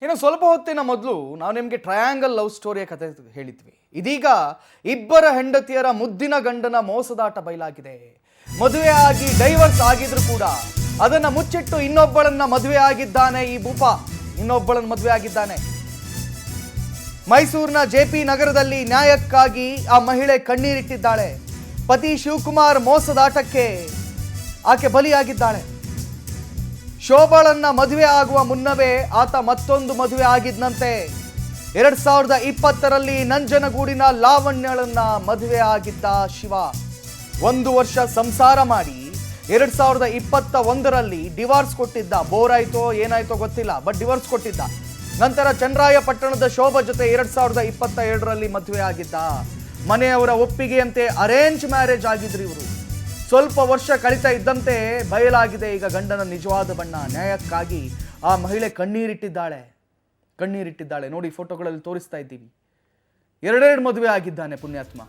ಇನ್ನು ಸ್ವಲ್ಪ ಹೊತ್ತಿನ ಮೊದಲು ನಾವು ನಿಮಗೆ ಟ್ರಯಾಂಗಲ್ ಲವ್ ಸ್ಟೋರಿಯ ಕಥೆ ಹೇಳಿದ್ವಿ. ಇದೀಗ ಇಬ್ಬರ ಹೆಂಡತಿಯರ ಮುದ್ದಿನ ಗಂಡನ ಮೋಸದಾಟ ಬಯಲಾಗಿದೆ. ಮದುವೆ ಆಗಿ ಡೈವರ್ಸ್ ಆಗಿದ್ರು ಕೂಡ ಅದನ್ನ ಮುಚ್ಚಿಟ್ಟು ಇನ್ನೊಬ್ಬಳನ್ನ ಮದುವೆ ಆಗಿದ್ದಾನೆ. ಈ ಭೂಪ ಇನ್ನೊಬ್ಬಳನ್ನ ಮದುವೆ ಆಗಿದ್ದಾನೆ. ಮೈಸೂರಿನ ಜೆಪಿ ನಗರದಲ್ಲಿ ನ್ಯಾಯಕ್ಕಾಗಿ ಆ ಮಹಿಳೆ ಕಣ್ಣೀರಿಟ್ಟಿದ್ದಾಳೆ. ಪತಿ ಶಿವಕುಮಾರ್ ಮೋಸದಾಟಕ್ಕೆ ಆಕೆ ಬಲಿಯಾಗಿದ್ದಾಳೆ. ಶೋಭಾಳನ್ನ ಮದುವೆ ಆಗುವ ಮುನ್ನವೇ ಆತ ಮತ್ತೊಂದು ಮದುವೆ ಆಗಿದ್ದಂತೆ. 2020ರಲ್ಲಿ ನಂಜನಗೂಡಿನ ಲಾವಣ್ಯಳನ್ನ ಮದುವೆ ಆಗಿದ್ದ ಶಿವ 1 ವರ್ಷ ಸಂಸಾರ ಮಾಡಿ 2021ರಲ್ಲಿ ಡಿವೋರ್ಸ್ ಕೊಟ್ಟಿದ್ದ. ಬೋರ್ ಆಯ್ತೋ ಏನಾಯ್ತೋ ಗೊತ್ತಿಲ್ಲ, ಬಟ್ ಡಿವೋರ್ಸ್ ಕೊಟ್ಟಿದ್ದ. ನಂತರ ಚನ್ನರಾಯಪಟ್ಟಣದ ಶೋಭಾ ಜೊತೆ 2022ರಲ್ಲಿ ಮದುವೆ ಆಗಿದ್ದ. ಮನೆಯವರ ಒಪ್ಪಿಗೆಯಂತೆ ಅರೇಂಜ್ ಮ್ಯಾರೇಜ್ ಆಗಿದ್ರು ಇವರು. ಸ್ವಲ್ಪ ವರ್ಷ ಕಳೀತಾ ಇದ್ದಂತೆ ಬಯಲಾಗಿದೆ ಈಗ ಗಂಡನ ನಿಜವಾದ ಬಣ್ಣ. ನ್ಯಾಯಕ್ಕಾಗಿ ಆ ಮಹಿಳೆ ಕಣ್ಣೀರಿಟ್ಟಿದ್ದಾಳೆ. ನೋಡಿ, ಫೋಟೋಗಳಲ್ಲಿ ತೋರಿಸ್ತಾ ಇದ್ದೀವಿ. 2 ಮದುವೆ ಆಗಿದ್ದಾನೆ ಪುಣ್ಯಾತ್ಮ.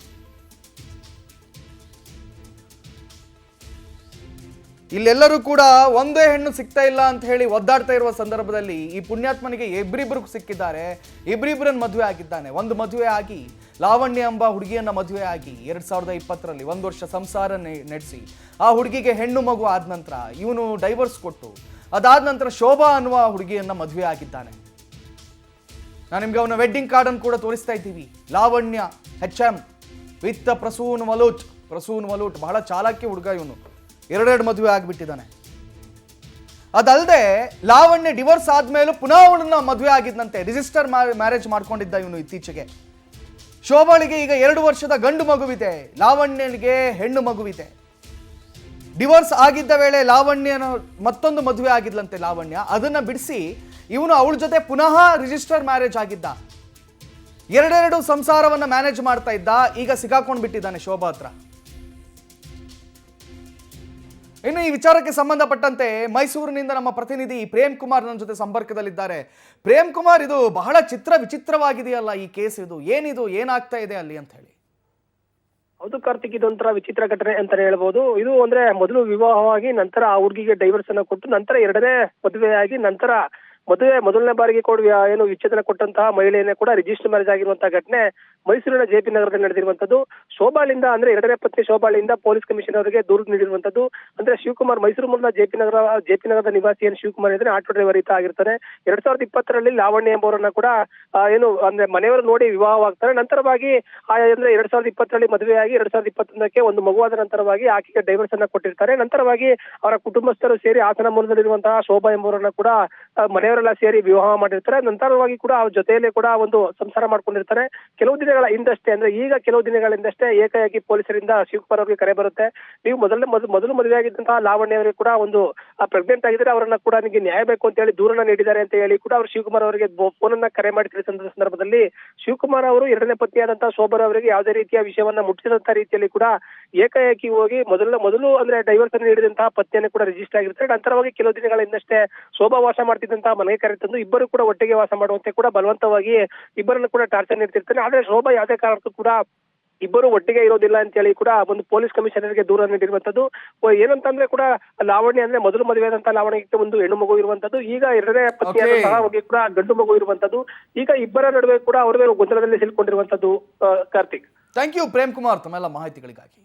ಇಲ್ಲೆಲ್ಲರೂ ಕೂಡ ಒಂದೇ ಹೆಣ್ಣು ಸಿಗ್ತಾ ಇಲ್ಲ ಅಂತ ಹೇಳಿ ಒದ್ದಾಡ್ತಾ ಇರುವ ಸಂದರ್ಭದಲ್ಲಿ ಈ ಪುಣ್ಯಾತ್ಮನಿಗೆ ಇಬ್ಬರಿಬ್ಬರು ಸಿಕ್ಕಿದ್ದಾರೆ. ಇಬ್ಬರಿಬ್ಬರನ್ನ ಮದುವೆ ಆಗಿದ್ದಾನೆ. ಒಂದು ಮದುವೆ ಆಗಿ ಲಾವಣ್ಯ ಎಂಬ ಹುಡುಗಿಯನ್ನ ಮದುವೆ ಆಗಿ 2020ರಲ್ಲಿ 1 ವರ್ಷ ಸಂಸಾರ ನಡೆಸಿ ಆ ಹುಡುಗಿಗೆ ಹೆಣ್ಣು ಮಗು ಆದ ನಂತರ ಇವನು ಡೈವರ್ಸ್ ಕೊಟ್ಟು ಅದಾದ ನಂತರ ಶೋಭಾ ಅನ್ನುವ ಹುಡುಗಿಯನ್ನ ಮದುವೆ ಆಗಿದ್ದಾನೆ. ನಾನು ನಿಮ್ಗೆ ಅವನ ವೆಡ್ಡಿಂಗ್ ಕಾರ್ಡ್ ಅನ್ನು ಕೂಡ ತೋರಿಸ್ತಾ ಇದ್ದೀವಿ. ಲಾವಣ್ಯ HM ವಿತ್ ಪ್ರಸೂನ್ ವಲೂಟ್ ಬಹಳ ಚಾಲಾಕಿ ಹುಡುಗ ಇವನು. 2 ಮದುವೆ ಆಗಿಬಿಟ್ಟಿದ್ದಾನೆ. ಅದಲ್ಲದೆ ಲಾವಣ್ಯ ಡಿವೋರ್ಸ್ ಆದ್ಮೇಲೂ ಪುನಃ ಅವಳನ್ನ ಮದುವೆ ಆಗಿದ್ದಂತೆ. ರಿಜಿಸ್ಟರ್ ಮ್ಯಾರೇಜ್ ಮಾಡ್ಕೊಂಡಿದ್ದ ಇವನು ಇತ್ತೀಚೆಗೆ. ಶೋಭಾಳಿಗೆ ಈಗ 2 ವರ್ಷದ ಗಂಡು ಮಗುವಿದೆ. ಲಾವಣ್ಯನಿಗೆ ಹೆಣ್ಣು ಮಗುವಿದೆ. ಡಿವೋರ್ಸ್ ಆಗಿದ್ದ ವೇಳೆ ಲಾವಣ್ಯನ ಮತ್ತೊಂದು ಮದುವೆ ಆಗಿದ್ಲಂತೆ. ಲಾವಣ್ಯ ಅದನ್ನ ಬಿಡಿಸಿ ಇವನು ಅವಳ ಜೊತೆ ಪುನಃ ರಿಜಿಸ್ಟರ್ ಮ್ಯಾರೇಜ್ ಆಗಿದ್ದ. 2 ಸಂಸಾರವನ್ನ ಮ್ಯಾನೇಜ್ ಮಾಡ್ತಾ ಇದ್ದ. ಈಗ ಸಿಗಾಕೊಂಡು ಬಿಟ್ಟಿದ್ದಾನೆ ಶೋಭಾ ಹತ್ರ. ಇನ್ನು ಈ ವಿಚಾರಕ್ಕೆ ಸಂಬಂಧಪಟ್ಟಂತೆ ಮೈಸೂರಿನಿಂದ ನಮ್ಮ ಪ್ರತಿನಿಧಿ ಪ್ರೇಮ್ ಕುಮಾರ್ ನನ್ನ ಜೊತೆ ಸಂಪರ್ಕದಲ್ಲಿದ್ದಾರೆ. ಪ್ರೇಮ್ ಕುಮಾರ್, ಇದು ಬಹಳ ವಿಚಿತ್ರವಾಗಿದೆಯಲ್ಲ ಈ ಕೇಸ್. ಏನಿದು ಏನಾಗ್ತಾ ಇದೆ ಅಲ್ಲಿ ಅಂತ ಹೇಳಿ? ಹೌದು ಕಾರ್ತಿಕ್, ಇದೊಂಥರ ವಿಚಿತ್ರ ಘಟನೆ ಅಂತಾನೆ ಹೇಳ್ಬೋದು. ಇದು ಅಂದ್ರೆ ಮೊದಲು ವಿವಾಹವಾಗಿ ನಂತರ ಆ ಹುಡುಗಿಗೆ ಡೈವರ್ಸ್ ಅನ್ನ ಕೊಟ್ಟು ನಂತರ 2ನೇ ಮದುವೆಯಾಗಿ ನಂತರ ಮೊದಲನೇ ಬಾರಿಗೆ ಏನು ವಿಚ್ಛೇದನ ಕೊಟ್ಟಂತಹ ಮಹಿಳೆಯನ್ನೇ ಕೂಡ ರಿಜಿಸ್ಟರ್ ಮ್ಯಾರೇಜ್ ಆಗಿರುವಂತಹ ಘಟನೆ ಮೈಸೂರಿನ ಜೆಪಿ ನಗರದಲ್ಲಿ ನಡೆದಿರುವಂತದ್ದು. ಶೋಭಾಳಿಂದ ಅಂದ್ರೆ 2ನೇ ಪತ್ನಿ ಶೋಭಾಳಿಂದ ಪೊಲೀಸ್ ಕಮಿಷನರ್ ಅವರಿಗೆ ದೂರು ನೀಡಿರುವಂತದ್ದು. ಅಂದ್ರೆ ಶಿವಕುಮಾರ್ ಮೈಸೂರು ಮೂಲದ ಜೆಪಿ ನಗರದ ನಿವಾಸಿ ಏನು ಶಿವಕುಮಾರ್ ಇದ್ರೆ ಆಟೋ ಡ್ರೈವರ್ ಈತ ಆಗಿರ್ತಾನೆ. 2020ರಲ್ಲಿ ಲಾವಣ್ಯ ಎಂಬವರನ್ನ ಕೂಡ ಏನು ಅಂದ್ರೆ ಮನೆಯವರು ನೋಡಿ ವಿವಾಹವಾಗ್ತಾರೆ. ನಂತರವಾಗಿ ಅಂದ್ರೆ 2020ರಲ್ಲಿ ಮದುವೆಯಾಗಿ 2021ಕ್ಕೆ ಒಂದು ಮಗುವಾದ ನಂತರವಾಗಿ ಆಕೆಗೆ ಡೈವರ್ಸ್ ಅನ್ನ ಕೊಟ್ಟಿರ್ತಾರೆ. ನಂತರವಾಗಿ ಅವರ ಕುಟುಂಬಸ್ಥರು ಸೇರಿ ಹಾಸನ ಮೂಲದಲ್ಲಿರುವಂತಹ ಶೋಭಾ ಎಂಬವರನ್ನ ಕೂಡ ಮನೆಯವರೆಲ್ಲ ಸೇರಿ ವಿವಾಹ ಮಾಡಿರ್ತಾರೆ. ನಂತರವಾಗಿ ಕೂಡ ಅವ್ರ ಜೊತೆಯಲ್ಲೇ ಕೂಡ ಒಂದು ಸಂಸಾರ ಮಾಡ್ಕೊಂಡಿರ್ತಾರೆ. ಕೆಲವು ದಿನಗಳ ಹಿಂದಷ್ಟೇ ಏಕಾಏಕಿ ಪೊಲೀಸರಿಂದ ಶಿವಕುಮಾರ್ ಅವರಿಗೆ ಕರೆ ಬರುತ್ತೆ. ನೀವು ಮೊದಲು ಮದುವೆಯಾಗಿದ್ದಂತಹ ಲಾವಣ್ಯ ಅವರಿಗೆ ಕೂಡ ಒಂದು ಪ್ರೆಗ್ನೆಂಟ್ ಆಗಿದ್ರೆ ಅವರನ್ನ ಕೂಡ ನಿಮಗೆ ನ್ಯಾಯ ಬೇಕು ಅಂತ ಹೇಳಿ ದೂರನ್ನ ನೀಡಿದ್ದಾರೆ ಅಂತ ಹೇಳಿ ಕೂಡ ಅವರು ಶಿವಕುಮಾರ್ ಅವರಿಗೆ ಫೋನ್ ಅನ್ನ ಕರೆ ಮಾಡಿ ತಿಳಿಸಿದ ಸಂದರ್ಭದಲ್ಲಿ ಶಿವಕುಮಾರ್ ಅವರು 2ನೇ ಪತ್ನಿಯಾದಂತಹ ಶೋಭಾ ಅವರಿಗೆ ಯಾವುದೇ ರೀತಿಯ ವಿಷಯವನ್ನ ಮುಟ್ಟಿಸಿದಂತಹ ರೀತಿಯಲ್ಲಿ ಕೂಡ ಏಕಾಏಕಿ ಹೋಗಿ ಮೊದಲು ಅಂದ್ರೆ ಡೈವರ್ಸ್ ಅನ್ನು ನೀಡಿದಂತಹ ಪತ್ನಿಯನ್ನು ಕೂಡ ರಿಜಿಸ್ಟರ್ ಆಗಿರ್ತಾರೆ. ನಂತರವಾಗಿ ಕೆಲವು ದಿನಗಳ ಹಿಂದಷ್ಟೇ ಶೋಭಾ ವಾಸ ಮಾಡ್ತಿದ್ದಂತಹ ಮನೆಗೆ ಕರೆತಂದು ಇಬ್ಬರು ಕೂಡ ಒಟ್ಟಿಗೆ ವಾಸ ಮಾಡುವಂತೆ ಕೂಡ ಬಲವಂತವಾಗಿ ಇಬ್ಬರನ್ನು ಕೂಡ ಟಾರ್ಚರ್ ನೀಡ್ತಿರ್ತಾನೆ. ಆದ್ರೆ ಶೋಭಾ ಯಾವುದೇ ಕಾರಣಕ್ಕೂ ಕೂಡ ಇಬ್ಬರು ಒಟ್ಟಿಗೆ ಇರೋದಿಲ್ಲ ಅಂತ ಹೇಳಿ ಕೂಡ ಒಂದು ಪೊಲೀಸ್ ಕಮಿಷನರ್ಗೆ ದೂರ ನೀಡಿರುವಂತದ್ದು. ಏನಂತಂದ್ರೆ ಕೂಡ ಲಾವಣ್ಯ ಅಂದ್ರೆ ಮೊದಲು ಮದುವೆಯಾದಂತಹ ಲಾವಣ್ಯಕ್ಕೆ ಒಂದು ಹೆಣ್ಣು ಮಗು ಇರುವಂತದ್ದು. ಈಗ 2ನೇ ಪತ್ನಿಯಾದಂತಹ ಅವರಿಗೆ ಕೂಡ ಗಂಡು ಮಗು ಇರುವಂತದ್ದು. ಈಗ ಇಬ್ಬರ ನಡುವೆ ಕೂಡ ಅವರೇ ಗೊಂದಲದಲ್ಲಿ ಸಿಲುಕೊಂಡಿರುವಂತದ್ದು. ಕಾರ್ತಿಕ್, ಥ್ಯಾಂಕ್ ಯು ಪ್ರೇಮ್ ಕುಮಾರ್ ತಮ್ಮೆಲ್ಲ ಮಾಹಿತಿಗಳಿಗಾಗಿ.